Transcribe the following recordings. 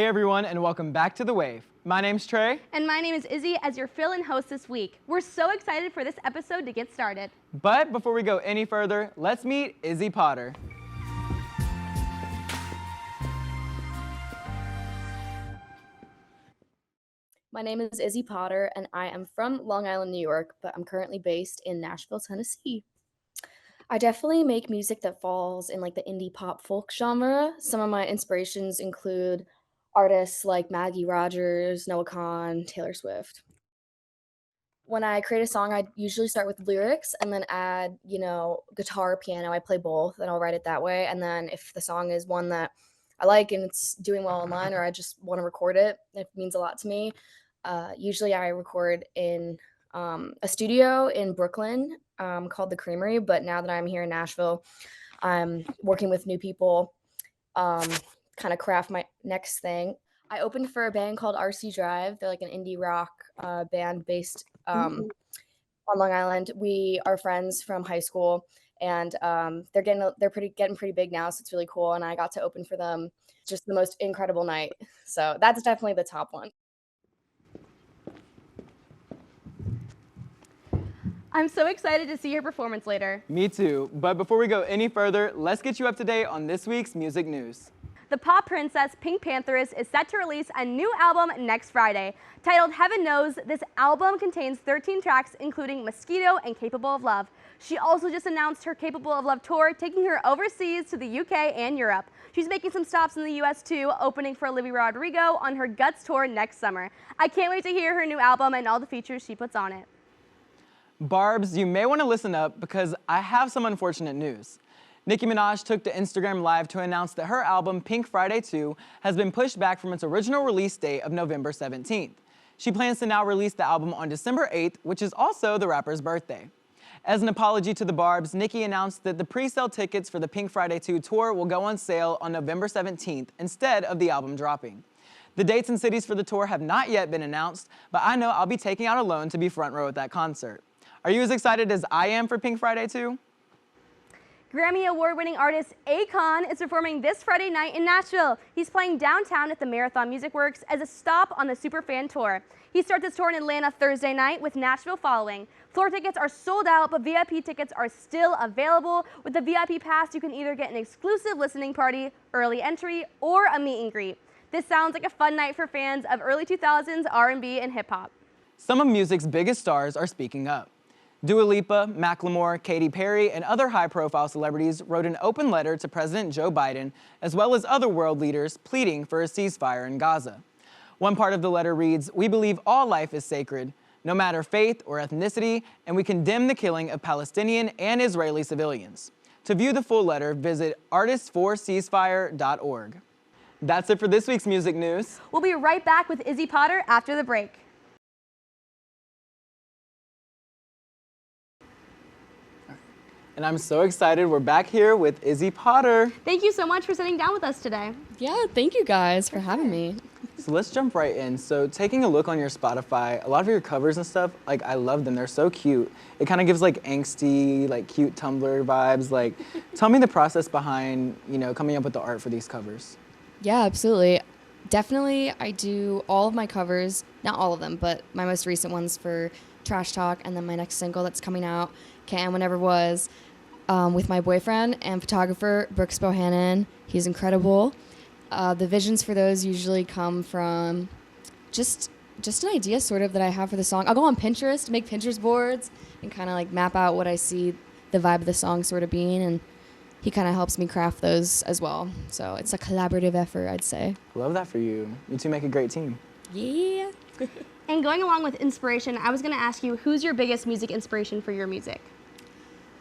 Hey everyone, and welcome back to The Wave. My name's Trey. And my name is Izzy as your fill-in host this week. We're so excited for this episode to get started. But before we go any further, let's meet Izzy Potter. My name is Izzy Potter, and I am from Long Island, New York, but I'm currently based in Nashville, Tennessee. I definitely make music that falls in like the indie pop folk genre. Some of my inspirations include artists like Maggie Rogers, Kahan, Taylor Swift. When I create a song, I usually start with lyrics and then add, guitar, piano. I play both, and I'll write it that way. And then if the song is one that I like and it's doing well online, or I just want to record it, it means a lot to me. Usually I record in a studio in Brooklyn called The Creamery, but now that I'm here in Nashville, I'm working with new people, kind of craft my next thing. I opened for a band called RC Drive. They're like an indie rock band based on Long Island. We are friends from high school, and they're getting pretty big now, so it's really cool. And I got to open for them. Just the most incredible night. So that's definitely the top one. I'm so excited to see your performance later. Me too, but before we go any further, let's get you up to date on this week's music news. The pop princess Pink Pantheress is set to release a new album next Friday. Titled Heaven Knows, this album contains 13 tracks including Mosquito and Capable of Love. She also just announced her Capable of Love tour, taking her overseas to the UK and Europe. She's making some stops in the US too, opening for Olivia Rodrigo on her Guts tour next summer. I can't wait to hear her new album and all the features she puts on it. Barbs, you may want to listen up because I have some unfortunate news. Nicki Minaj took to Instagram Live to announce that her album Pink Friday 2 has been pushed back from its original release date of November 17th. She plans to now release the album on December 8th, which is also the rapper's birthday. As an apology to the Barbs, Nicki announced that the pre-sale tickets for the Pink Friday 2 tour will go on sale on November 17th instead of the album dropping. The dates and cities for the tour have not yet been announced, but I know I'll be taking out a loan to be front row at that concert. Are you as excited as I am for Pink Friday 2? Grammy Award-winning artist Kahan is performing this Friday night in Nashville. He's playing downtown at the Marathon Music Works as a stop on the Superfan Tour. He starts his tour in Atlanta Thursday night with Nashville following. Floor tickets are sold out, but VIP tickets are still available. With the VIP pass, you can either get an exclusive listening party, early entry, or a meet and greet. This sounds like a fun night for fans of early 2000s R&B and hip-hop. Some of music's biggest stars are speaking up. Dua Lipa, Macklemore, Katy Perry, and other high-profile celebrities wrote an open letter to President Joe Biden, as well as other world leaders, pleading for a ceasefire in Gaza. One part of the letter reads, "We believe all life is sacred, no matter faith or ethnicity, and we condemn the killing of Palestinian and Israeli civilians." To view the full letter, visit artistsforceasefire.org. That's it for this week's music news. We'll be right back with Izzy Potter after the break. And I'm so excited we're back here with Izzy Potter. Thank you so much for sitting down with us today. Yeah, thank you guys for having me. So let's jump right in. So taking a look on your Spotify, a lot of your covers and stuff, like I love them. They're so cute. It kind of gives like angsty, like cute Tumblr vibes. Like, tell me the process behind, coming up with the art for these covers. Yeah, absolutely. Definitely, I do all of my covers, not all of them, but my most recent ones for Trash Talk, and then my next single that's coming out, Kahan Whenever Was, with my boyfriend and photographer, Brooks Bohannon. He's incredible. The visions for those usually come from just an idea sort of that I have for the song. I'll go on Pinterest, make Pinterest boards, and kind of like map out what I see the vibe of the song sort of being, and he kind of helps me craft those as well. So it's a collaborative effort, I'd say. Love that for you. You two make a great team. Yeah. And going along with inspiration, I was going to ask you, who's your biggest music inspiration for your music?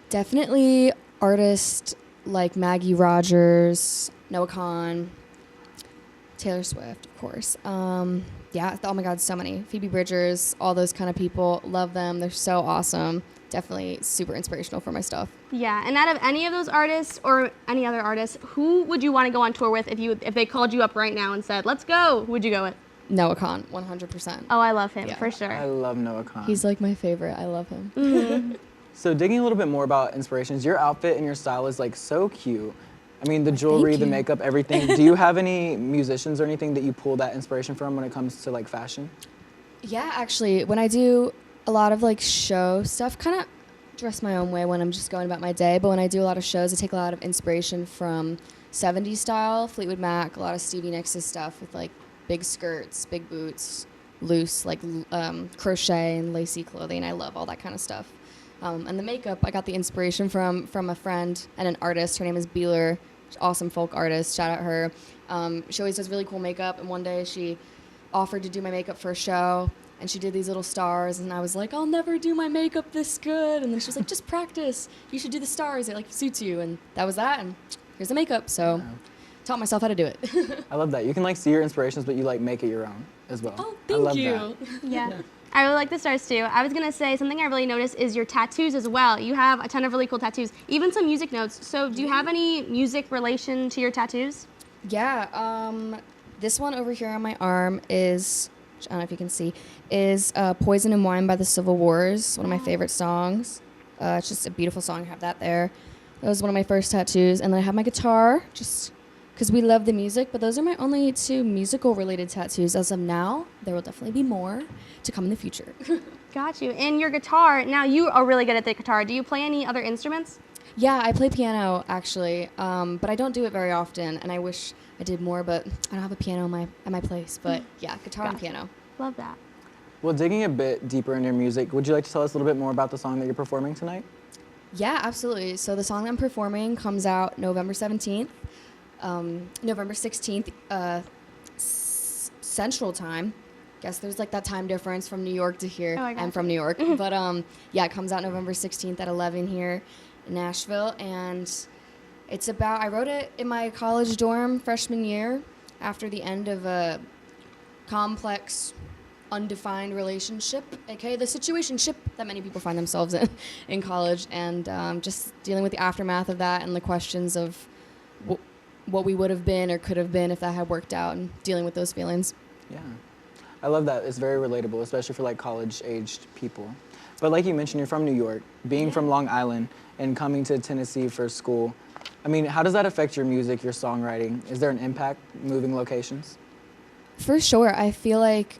Definitely artists like Maggie Rogers, Kahan, Taylor Swift, of course. Yeah, oh my God, so many. Phoebe Bridgers, all those kind of people. Love them. They're so awesome. Definitely super inspirational for my stuff. Yeah, and out of any of those artists or any other artists, who would you want to go on tour with if they called you up right now and said, "Let's go"? Who would you go with? Kahan, 100%. Oh, I love him, Yeah. for sure. I love Kahan. He's like my favorite. I love him. Mm-hmm. So digging a little bit more about inspirations, your outfit and your style is like so cute. I mean, the jewelry, the makeup, everything. Do you have any musicians or anything that you pull that inspiration from when it comes to like fashion? Yeah, actually, when I do a lot of like show stuff, kind of dress my own way when I'm just going about my day, but when I do a lot of shows, I take a lot of inspiration from 70s style, Fleetwood Mac, a lot of Stevie Nicks' stuff with like big skirts, big boots, loose, like crochet and lacy clothing. I love all that kind of stuff. And the makeup, I got the inspiration from a friend and an artist. Her name is Beeler, awesome folk artist. Shout out her. She always does really cool makeup, and one day she offered to do my makeup for a show, and she did these little stars, and I was like, I'll never do my makeup this good. And then she was like, just practice. You should do the stars. It like suits you. And that was that. And here's the makeup. So taught myself how to do it. I love that. You can like see your inspirations, but you like make it your own as well. Oh, thank you. That. Yeah. I really like the stars too. I was gonna say something I really noticed is your tattoos as well. You have a ton of really cool tattoos, even some music notes. So do you have any music relation to your tattoos? Yeah, this one over here on my arm is, I don't know if you can see, is Poison and Wine by the Civil Wars, one of my favorite songs. It's just a beautiful song, I have that there. That was one of my first tattoos. And then I have my guitar, just because we love the music, but those are my only two musical-related tattoos as of now. There will definitely be more to come in the future. Got you. And your guitar, now you are really good at the guitar. Do you play any other instruments? Yeah, I play piano, actually, but I don't do it very often, and I wish I did more, but I don't have a piano at my place. But yeah, guitar and piano. Love that. Well, digging a bit deeper into your music, would you like to tell us a little bit more about the song that you're performing tonight? Yeah, absolutely. So the song I'm performing comes out November 17th, November 16th, Central Time. Guess there's like that time difference from New York to here. Oh, I'm from New York. But yeah, it comes out November 16th at 11 here in Nashville. And it's about, I wrote it in my college dorm freshman year after the end of a complex, undefined relationship, aka the situationship that many people find themselves in college, and just dealing with the aftermath of that and the questions of what we would have been or could have been if that had worked out, and dealing with those feelings. Yeah, I love that. It's very relatable, especially for like college-aged people. But like you mentioned, you're from New York, being from Long Island and coming to Tennessee for school. I mean, how does that affect your music, your songwriting? Is there an impact moving locations? For sure. I feel like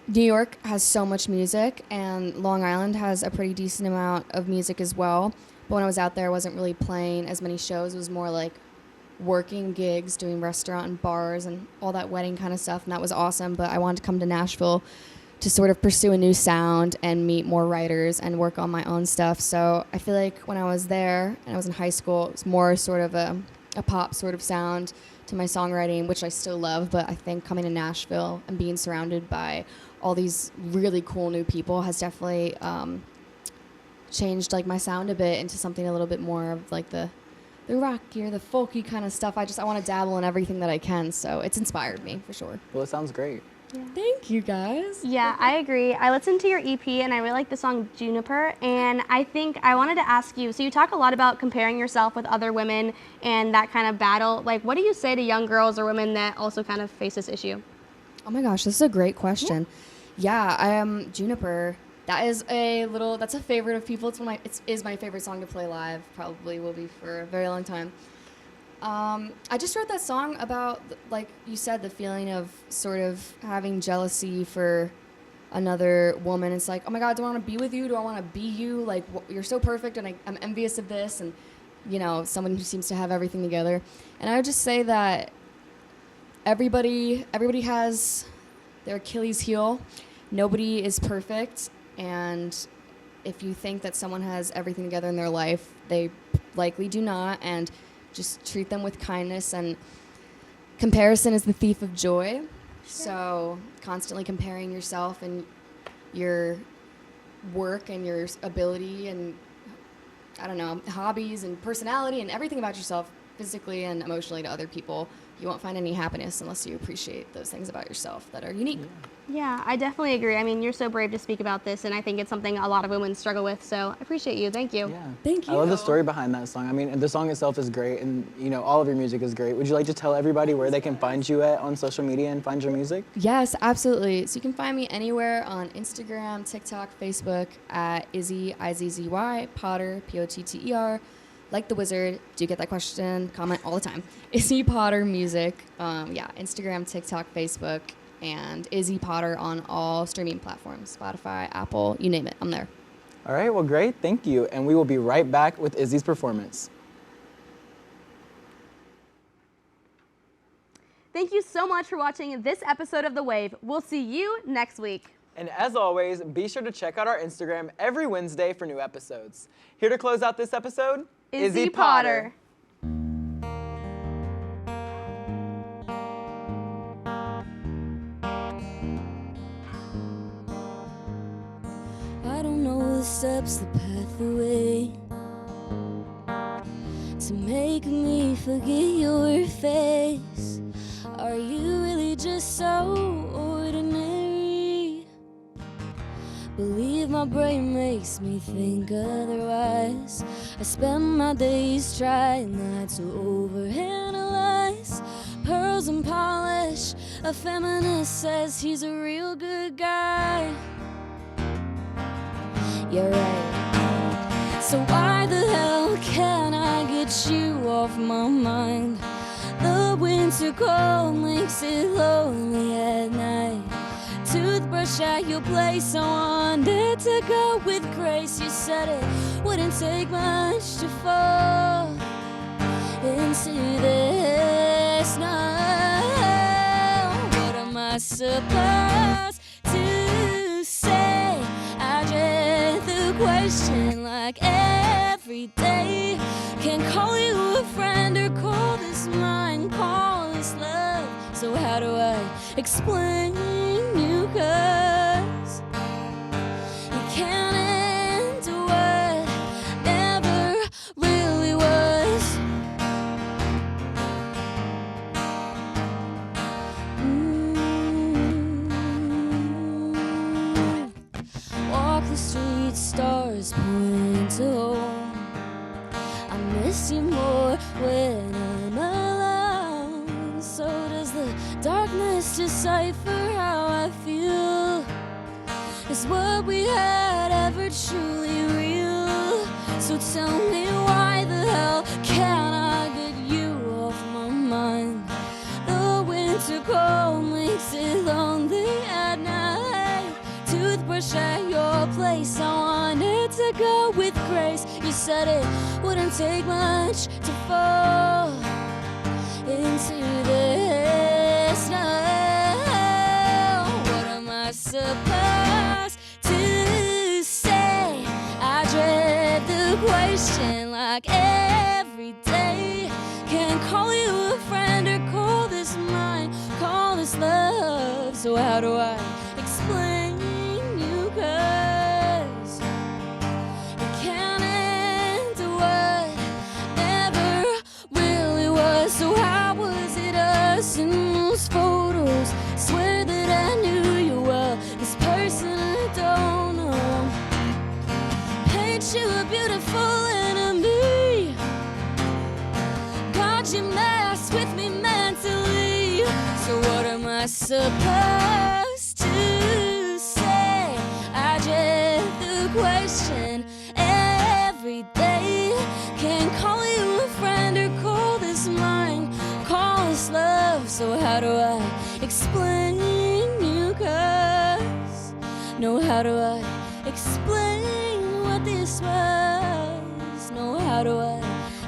New York has so much music, and Long Island has a pretty decent amount of music as well. But when I was out there, I wasn't really playing as many shows. It was more like working gigs, doing restaurant and bars and all that wedding kind of stuff, and that was awesome. But I wanted to come to Nashville to sort of pursue a new sound and meet more writers and work on my own stuff. So I feel like when I was there and I was in high school, it was more sort of a pop sort of sound to my songwriting, which I still love. But I think coming to Nashville and being surrounded by all these really cool new people has definitely changed like my sound a bit into something a little bit more of like the rocky or the folky kind of stuff. I want to dabble in everything that I can, so it's inspired me for sure. Well, it sounds great. Yeah. Thank you, guys. Yeah, I agree. I listened to your EP and I really like the song Juniper, and I think I wanted to ask you, so you talk a lot about comparing yourself with other women and that kind of battle. Like, what do you say to young girls or women that also kind of face this issue? Oh my gosh, this is a great question. Yeah, I am Juniper. That's a favorite of people. It is my favorite song to play live. Probably will be for a very long time. I just wrote that song about, like you said, the feeling of sort of having jealousy for another woman. It's like, oh my God, do I want to be with you? Do I want to be you? Like, you're so perfect, and I'm envious of this, and you know, someone who seems to have everything together. And I would just say that everybody has their Achilles heel. Nobody is perfect. And if you think that someone has everything together in their life, they likely do not. And just treat them with kindness. And comparison is the thief of joy. So constantly comparing yourself and your work and your ability and, I don't know, hobbies and personality and everything about yourself, physically and emotionally, to other people, you won't find any happiness unless you appreciate those things about yourself that are unique. Yeah, I definitely agree. I mean, you're so brave to speak about this, and I think it's something a lot of women struggle with, so I appreciate you. Thank you. Yeah. Thank you. I love the story behind that song. I mean, the song itself is great, and you know, all of your music is great. Would you like to tell everybody where they can find you at on social media and find your music? Yes, absolutely. So you can find me anywhere on Instagram, TikTok, Facebook at Izzy, Izzy, Potter, Potter. like the wizard, do get that question, comment all the time. Izzy Potter Music, Instagram, TikTok, Facebook, and Izzy Potter on all streaming platforms, Spotify, Apple, you name it, I'm there. All right, well, great, thank you. And we will be right back with Izzy's performance. Thank you so much for watching this episode of The Wave. We'll see you next week. And as always, be sure to check out our Instagram every Wednesday for new episodes. Here to close out this episode, Izzy Potter. I don't know the steps, the path away to make me forget your face. Are you really just so ordinary? Believe my brain makes me think otherwise. I spend my days trying not to overanalyze. Pearls and polish, a feminist says he's a real good guy. You're right. So why the hell can't I get you off my mind? The winter cold makes it lonely at night. Toothbrush at your place, I wanted to go with grace. You said it wouldn't take much to fall into this now. What am I supposed to say? I dread the question like every day. Can't call you a friend or call this mine, call this love. So how do I explain you? 'Cause you can't end what never really was. Walk the streets, stars point to home. I miss you more when I'm alone. So does the darkness decipher how I feel? Is what we had ever truly real? So tell me why the hell can't I get you off my mind? The winter cold makes it lonely at night. Toothbrush at your place, I wanted to go with grace. You said it wouldn't take much to fall into this now. What am I supposed to say? I dread the question like every day. Can't call you a friend or call this mine, call this love. So how do I explain you? 'Cause you can't end what never really was. So how was it us in those photos? Swear that I knew you well. This person I don't know. Paint you a beautiful enemy. God, you messed with me mentally. So what am I supposed to say? I dread the question every day. Can't call you a friend or call this mine, call this love. So how do I explain you? 'Cause no, how do I explain what this was? No, how do I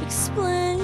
explain